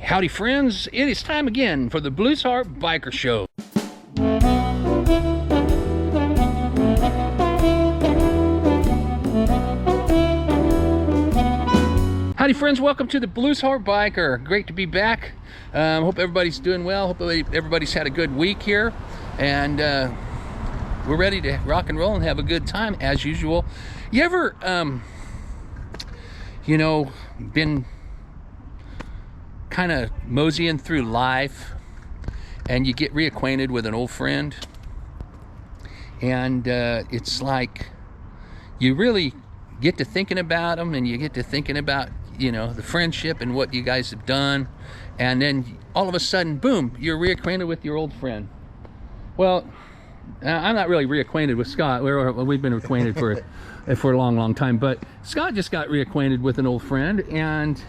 Howdy friends, it is time again for the Blues Heart Biker Show. Howdy friends, welcome to the Blues Heart Biker. Great to be back. Hope everybody's doing well. Hope everybody's had a good week here. And we're ready to rock and roll and have a good time as usual. You ever, been kind of moseying through life and you get reacquainted with an old friend, and it's like you really get to thinking about them, and you get to thinking about the friendship and what you guys have done, and then all of a sudden, boom, you're reacquainted with your old friend. Well, I'm not really reacquainted with Scott. We've been acquainted for a long time, but Scott just got reacquainted with an old friend and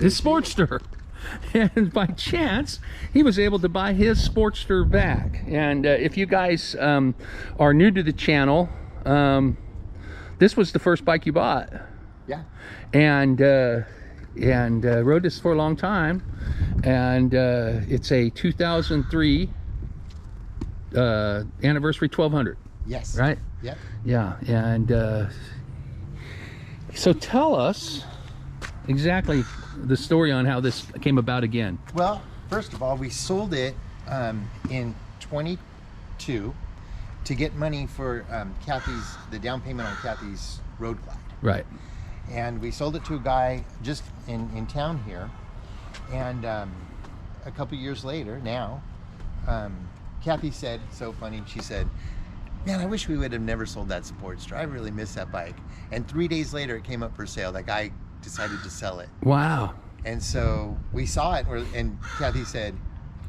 his Sportster, and by chance he was able to buy his Sportster back. And if you guys are new to the channel, this was the first bike you bought. Yeah. And rode this for a long time, and it's a 2003 anniversary 1200. Yes. Right. Yep. Yeah. And so tell us exactly the story on how this came about again. Well, first of all, we sold it in 22 to get money for the down payment on Kathy's road glide. Right. And we sold it to a guy just in town here. And a couple years later now, Kathy said, so funny, she said, "Man, I wish we would have never sold that Sportster. I really miss that bike." And 3 days later, it came up for sale. That guy decided to sell it. Wow. And so we saw it, and Kathy said,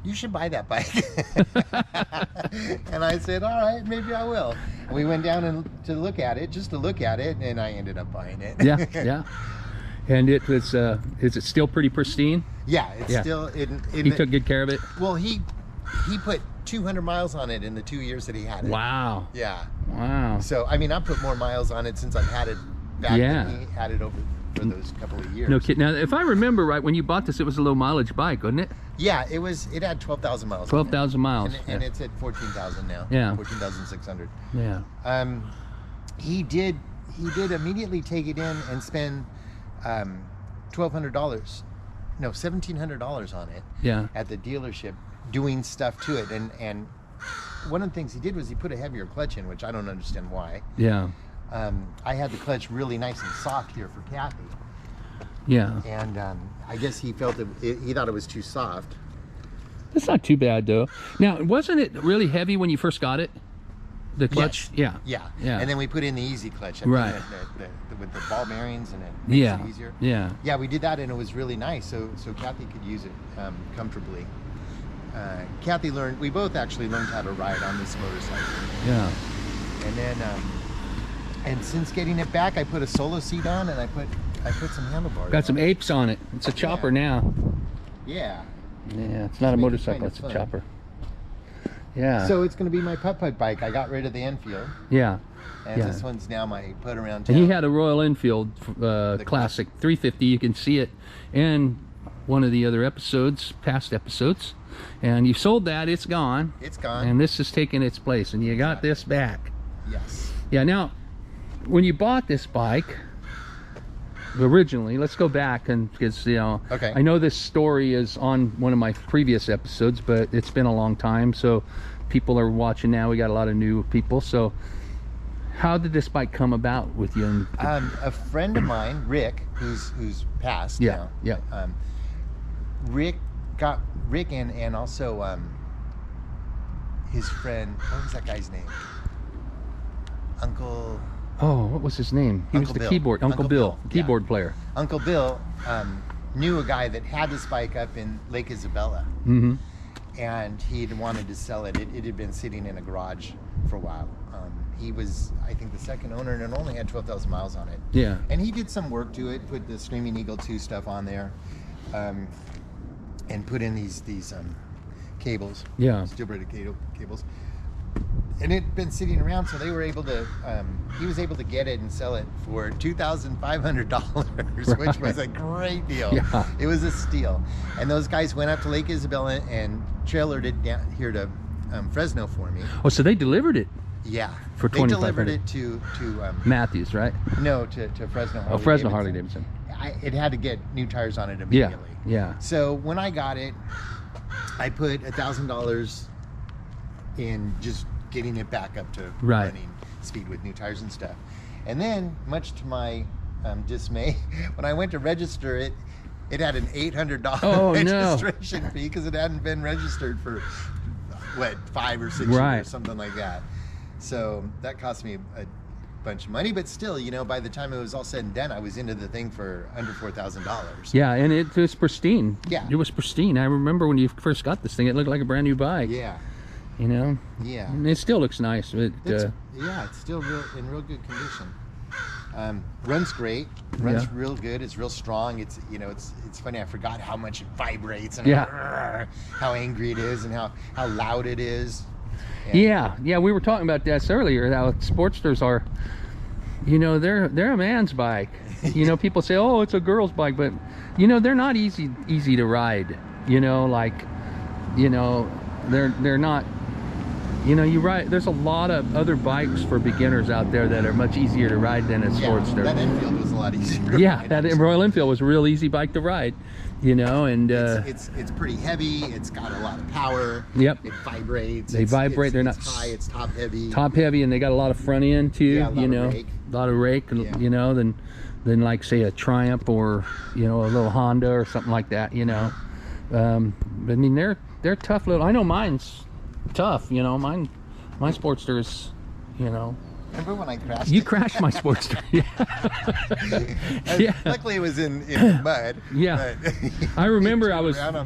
"You should buy that bike." And I said, "All right, maybe I will." And we went down to look at it, just to look at it, and I ended up buying it. Yeah, yeah. And it was, is it still pretty pristine? Yeah, it's still. He took good care of it? Well, he put 200 miles on it in the 2 years that he had it. Wow. Yeah. Wow. So, I mean, I put more miles on it since I've had it back than he had it over for those couple of years. No kidding. Now, if I remember right, when you bought this, it was a low mileage bike, wasn't it? Yeah, it had 12,000 miles. 12,000 miles. And it's at 14,000 now. Yeah. 14,600. Yeah. He did immediately take it in and spend $1,200. No, $1,700 on it. Yeah. At the dealership, doing stuff to it, and one of the things he did was he put a heavier clutch in, which I don't understand why. Yeah. I had the clutch really nice and soft here for Kathy. Yeah. And I guess he felt he thought it was too soft. It's not too bad though. Now, wasn't it really heavy when you first got it? The clutch? Yes. Yeah. Yeah. And then we put in the easy clutch. Right. With the ball bearings, and it makes it easier. Yeah. Yeah, we did that, and it was really nice. So Kathy could use it comfortably. Kathy we both actually learned how to ride on this motorcycle. Yeah. And then, and since getting it back, I put a solo seat on, and I put some handlebars. Got some apes on it. It's a chopper now. Yeah. Yeah, it's not a motorcycle, it's a chopper. Yeah. So it's going to be my putt-putt bike. I got rid of the Enfield. Yeah. And this one's now my put around town. And he had a Royal Enfield Classic 350. You can see it in one of the other episodes, past episodes. And you sold that, it's gone. It's gone. And this is taking its place, and you got this back. Yes. Yeah, now, when you bought this bike, originally, let's go back, and because okay. I know this story is on one of my previous episodes, but it's been a long time, so people are watching now. We got a lot of new people. So how did this bike come about with you? A friend of mine, Rick, who's passed now. Yeah. Rick and also his friend, what was that guy's name? Uncle. Oh, what was his name? He was the keyboard. Uncle Bill, keyboard player. Uncle Bill knew a guy that had this bike up in Lake Isabella. Mm-hmm. And he had wanted to sell it. It had been sitting in a garage for a while. He was, I think, the second owner, and it only had 12,000 miles on it. Yeah. And he did some work to it, put the Screaming Eagle 2 stuff on there, and put in these cables. Yeah. Steel braided cables. and it had been sitting around, so they were able to. He was able to get it and sell it for $2,500, which was a great deal. Yeah. It was a steal. And those guys went up to Lake Isabella and trailered it down here to Fresno for me. Oh, so they delivered it? Yeah. For they delivered it to Matthews, right? No, to Fresno. Oh, Fresno Harley Davidson. It had to get new tires on it immediately. Yeah. So when I got it, I put $1,000 in just getting it back up to running speed with new tires and stuff. And then, much to my dismay, when I went to register it, it had an $800 registration fee because it hadn't been registered for what, 5 or 6 years, something like that. So that cost me a bunch of money, but still, you know, by the time it was all said and done, I was into the thing for under $4,000. Yeah, and it was pristine. Yeah, it was pristine. I remember when you first got this thing, it looked like a brand new bike. Yeah. You know. Yeah. And it still looks nice. Yeah, it's still in real good condition. Runs great. Runs real good. It's real strong. It's, you know, it's funny. I forgot how much it vibrates and how angry it is and how loud it is. And yeah. We were talking about this earlier. How Sportsters are, you know, they're a man's bike. You know, people say, oh, it's a girl's bike, but you know, they're not easy to ride. You know, like, you know, they're not. You know, there's a lot of other bikes for beginners out there that are much easier to ride than a Sportster. That Enfield was a lot easier. That Royal Enfield was a real easy bike to ride. You know, and it's pretty heavy. It's got a lot of power. Yep. It vibrates. They vibrate. They're not high. It's top heavy. Top heavy, and they got a lot of front end too. Yeah, you know, a lot of rake. You know, than like say a Triumph or, you know, a little Honda or something like that. You know, I mean they're tough little. I know mine's tough, you know. My Sportster is, you know. Remember when I crashed? You crashed my Sportster. Yeah. Luckily it was in the mud. Yeah. I remember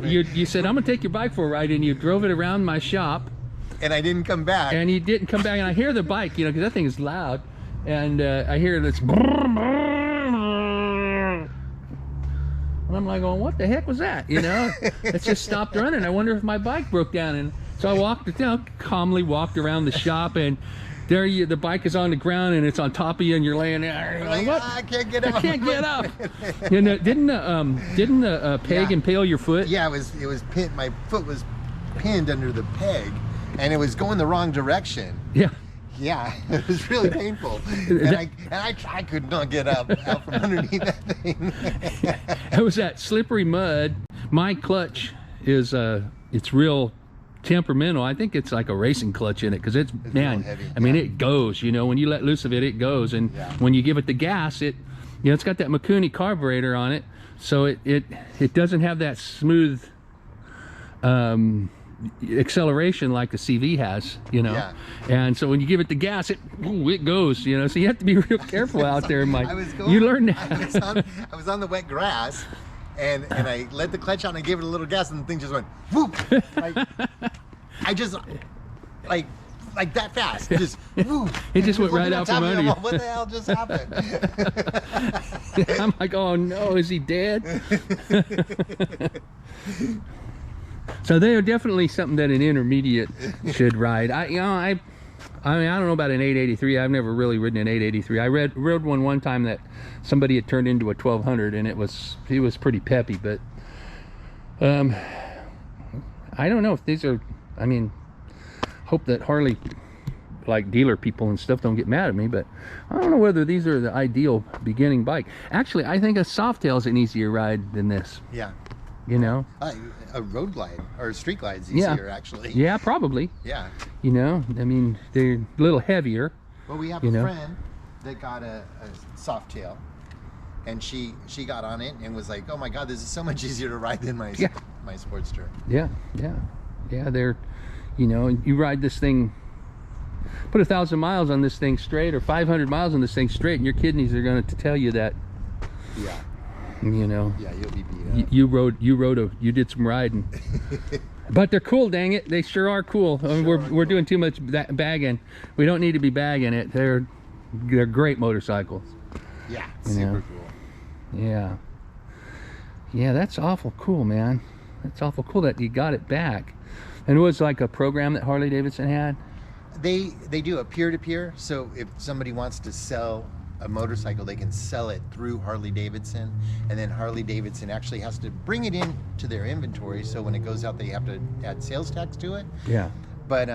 you said, I'm gonna take your bike for a ride, and you drove it around my shop. And I didn't come back. And you didn't come back, and I hear the bike, you know, because that thing is loud, and I hear this. And I'm like going, what the heck was that? You know, it just stopped running. I wonder if my bike broke down. And so I calmly walked around the shop, and there the bike is on the ground, and it's on top of you, and you're laying there. Like, what? I can't get up. I can't get up. You know, didn't the peg impale your foot? Yeah, it was pinned. My foot was pinned under the peg, and it was going the wrong direction. Yeah. Yeah, it was really painful, and I could not get out from underneath that thing. It was that slippery mud. My clutch is it's real temperamental. I think it's like a racing clutch in it, because it's man, heavy. I mean, it goes. You know, when you let loose of it, it goes, and when you give it the gas, you know, it's got that Mikuni carburetor on it, so it doesn't have that smooth acceleration like the CV has, you know. And so when you give it the gas, it goes, you know. So you have to be real careful out there, Mike. You learned that. I was on the wet grass, and I let the clutch on and gave it a little gas, and the thing just went whoop. I just like that fast. Just whoop. It just went right out from under you. What the hell just happened? I'm like, oh no, is he dead? So they are definitely something that an intermediate should ride. I mean, I don't know about an 883. I've never really ridden an 883. I rode one time that somebody had turned into a 1200, and it was pretty peppy. But I don't know if these are. I mean, hope that Harley, like dealer people and stuff, don't get mad at me. But I don't know whether these are the ideal beginning bike. Actually, I think a Softail is an easier ride than this. Yeah. You know, a road glide or a street glide is easier, actually. Yeah, probably. Yeah. You know, I mean, they're a little heavier. Well, we have a friend that got a Softail, and she got on it and was like, "Oh my God, this is so much easier to ride than my Sportster." Yeah. They're, you know, you ride this thing, put 1,000 miles on this thing straight, or 500 miles on this thing straight, and your kidneys are going to tell you that. Yeah. You know. Yeah, you'll be beat up. You did some riding. But they're cool, dang it. They sure are cool. I mean, we're doing too much bagging. We don't need to be bagging it. They're great motorcycles. Yeah, super cool. Yeah. Yeah, that's awful cool, man. That's awful cool that you got it back. And it was like a program that Harley Davidson had. They do a peer-to-peer. So if somebody wants to sell a motorcycle, they can sell it through Harley Davidson, and then Harley Davidson actually has to bring it in to their inventory. So when it goes out, they have to add sales tax to it. Yeah. But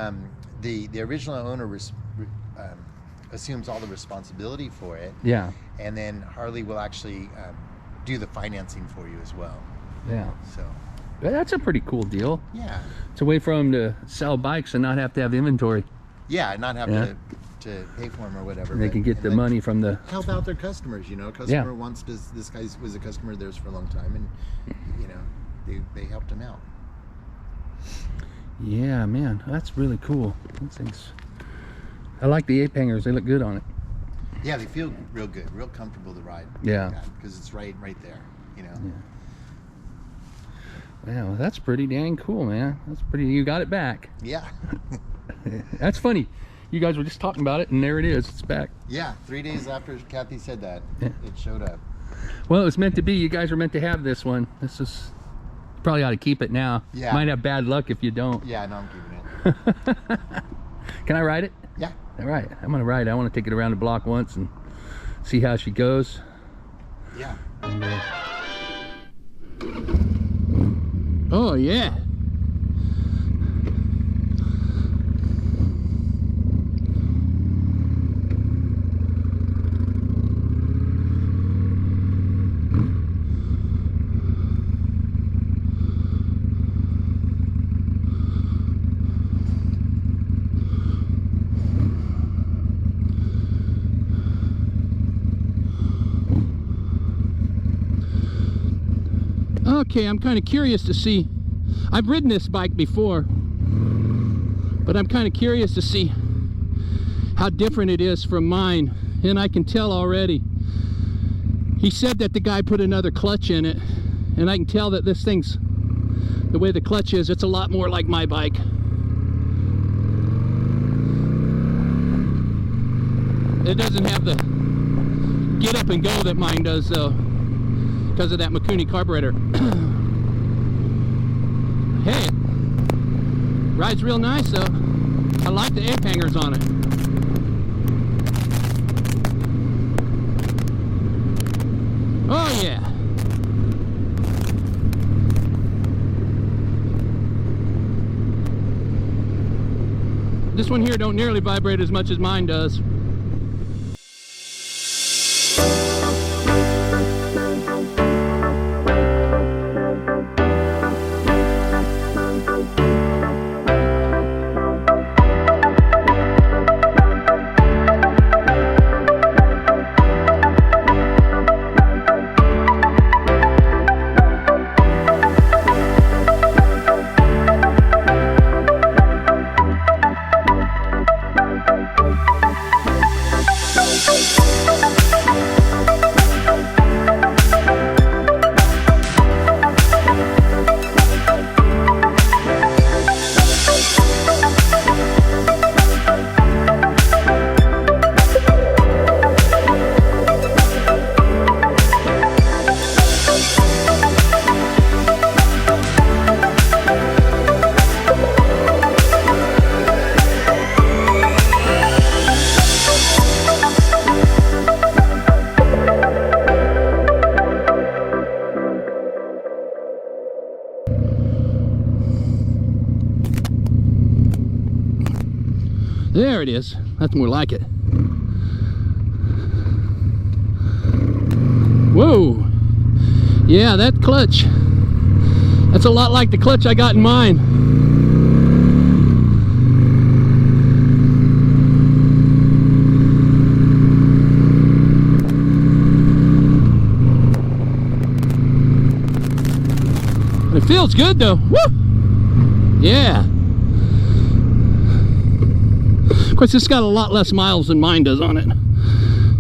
the original owner assumes all the responsibility for it. Yeah. And then Harley will actually do the financing for you as well. Yeah. So. But that's a pretty cool deal. Yeah. It's a way for them to sell bikes and not have to have inventory. Yeah, not have to pay for them or whatever. And they can get the money from the... Help out their customers, you know. A customer wants to... This guy was a customer of theirs for a long time, and, you know, they helped him out. Yeah, man. That's really cool. Those things... I like the ape hangers. They look good on it. Yeah, they feel real good, real comfortable to ride. Yeah. Because it's right there, you know. Yeah. Wow, that's pretty dang cool, man. That's pretty... You got it back. Yeah. That's funny. You guys were just talking about it, and there it is. It's back. Yeah, 3 days after Kathy said that, it showed up. Well, it was meant to be. You guys were meant to have this one. This is... You probably ought to keep it now. Yeah. Might have bad luck if you don't. Yeah, no, I'm keeping it. Can I ride it? Yeah. All right, I'm gonna ride it. I want to take it around the block once and see how she goes. Yeah. And, oh yeah. Okay, I'm kind of curious to see. I've ridden this bike before, but I'm kind of curious to see how different it is from mine, and I can tell already. He said that the guy put another clutch in it, and I can tell that this thing's, the way the clutch is, it's a lot more like my bike. It doesn't have the get up and go that mine does, though, because of that Mikuni carburetor. Hey, it rides real nice though. I like the ape hangers on it. Oh yeah. This one here don't nearly vibrate as much as mine does. There it is. That's more like it. Whoa. Yeah, that clutch. That's a lot like the clutch I got in mine. It feels good though. Woo! Yeah. Of course, it's got a lot less miles than mine does on it.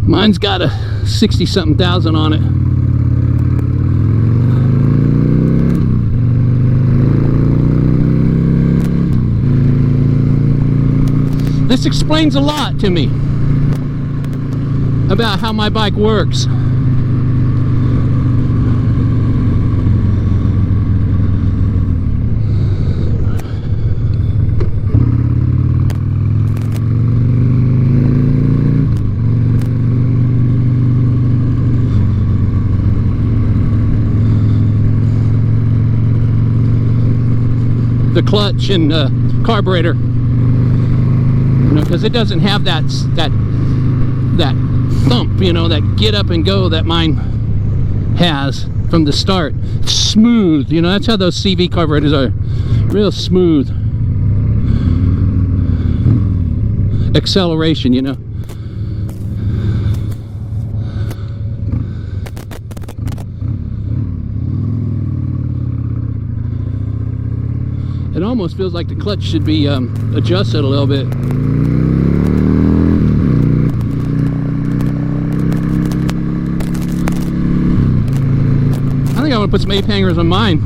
Mine's got a 60-something thousand on it. This explains a lot to me about how my bike works. the clutch and carburetor, you know, because it doesn't have that thump, you know, that get up and go that mine has from the start. Smooth, you know, that's how those CV carburetors are, real smooth acceleration, you know. It almost feels like the clutch should be adjusted a little bit. I think I want to put some ape hangers on mine.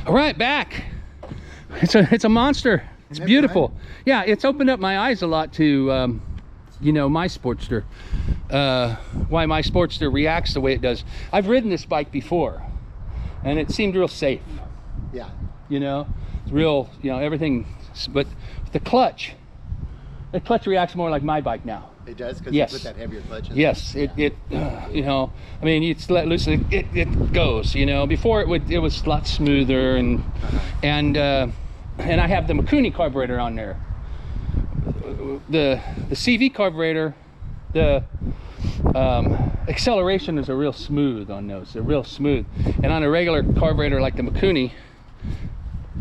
All right, back. It's a monster. It's beautiful. Yeah, it's opened up my eyes a lot to, you know, my Sportster. Why my Sportster reacts the way it does. I've ridden this bike before, and it seemed real safe. Yeah. You know, it's real. You know, everything. But the clutch reacts more like my bike now. It does, because yes. you put that heavier clutch in. Yes, there. it you know, I mean, it's let loose, it goes, you know. Before it was a lot smoother, and and I have the Mikuni carburetor on there. The CV carburetor, the acceleration is a real smooth on those. They're real smooth, and on a regular carburetor like the Mikuni,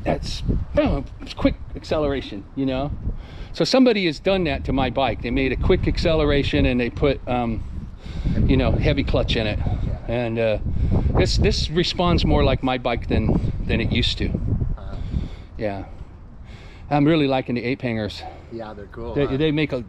that's it's quick acceleration, you know. So somebody has done that to my bike. They made a quick acceleration and they put, you know, heavy clutch in it. And this responds more like my bike than it used to. Yeah, I'm really liking the ape hangers. Yeah, they're cool. They make you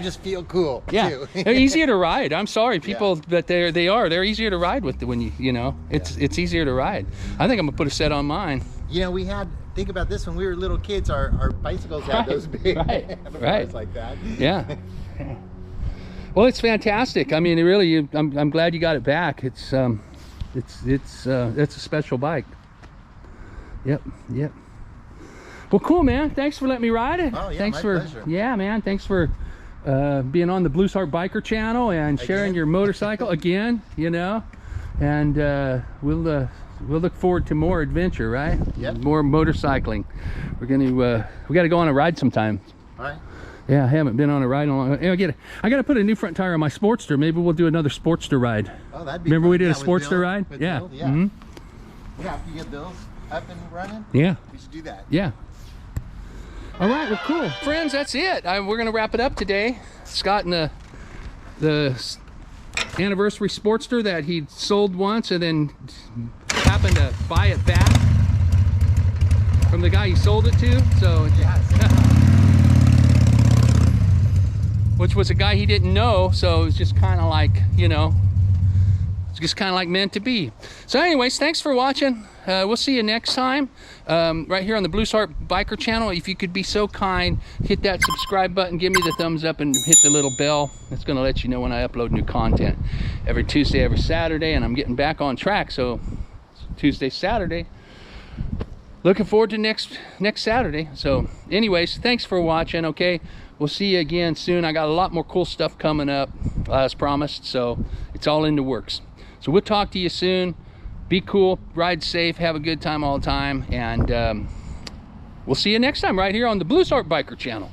just feel cool. Yeah, too. They're easier to ride. I'm sorry, people, but they're easier to ride with when you know. It's easier to ride. I think I'm gonna put a set on mine. You know, think about this, when we were little kids, our bicycles had those big right like that. Yeah. Well, it's fantastic. I mean, it really, I'm glad you got it back. It's a special bike. Yep. Well, cool, man. Thanks for letting me ride it. Oh, yeah, thanks my for pleasure. Yeah, man. Thanks for being on the Blues Heart Biker channel and sharing your motorcycle again, you know. And we'll look forward to more adventure, right? Yep. More motorcycling. We're gonna we got to go on a ride sometime. All right. Yeah, I haven't been on a ride in a long time. I gotta put a new front tire on my Sportster. Maybe we'll do another Sportster ride. Oh, that'd be Remember fun. we did a with Sportster Bill, ride? Yeah. Bill, yeah. Yeah, if you get Bill's up and running, Yeah. we should do that. Yeah. All right, well, cool. Friends, that's it. We're gonna wrap it up today. Scott and the anniversary Sportster that he sold once and then happened to buy it back from the guy he sold it to. So which was a guy he didn't know, so it was just kind of like, you know, just kind of like meant to be. So anyways, thanks for watching. We'll see you next time right here on the Blue Heart Biker channel. If you could be so kind, hit that subscribe button, give me the thumbs up, and hit the little bell. It's going to let you know when I upload new content every Tuesday, every Saturday, and I'm getting back on track. So Tuesday, Saturday, looking forward to next Saturday. So anyways, thanks for watching. Okay, we'll see you again soon. I got a lot more cool stuff coming up as promised, so it's all in the works. So we'll talk to you soon. Be cool, ride safe, have a good time all the time, and we'll see you next time right here on the Blue Heart Biker channel.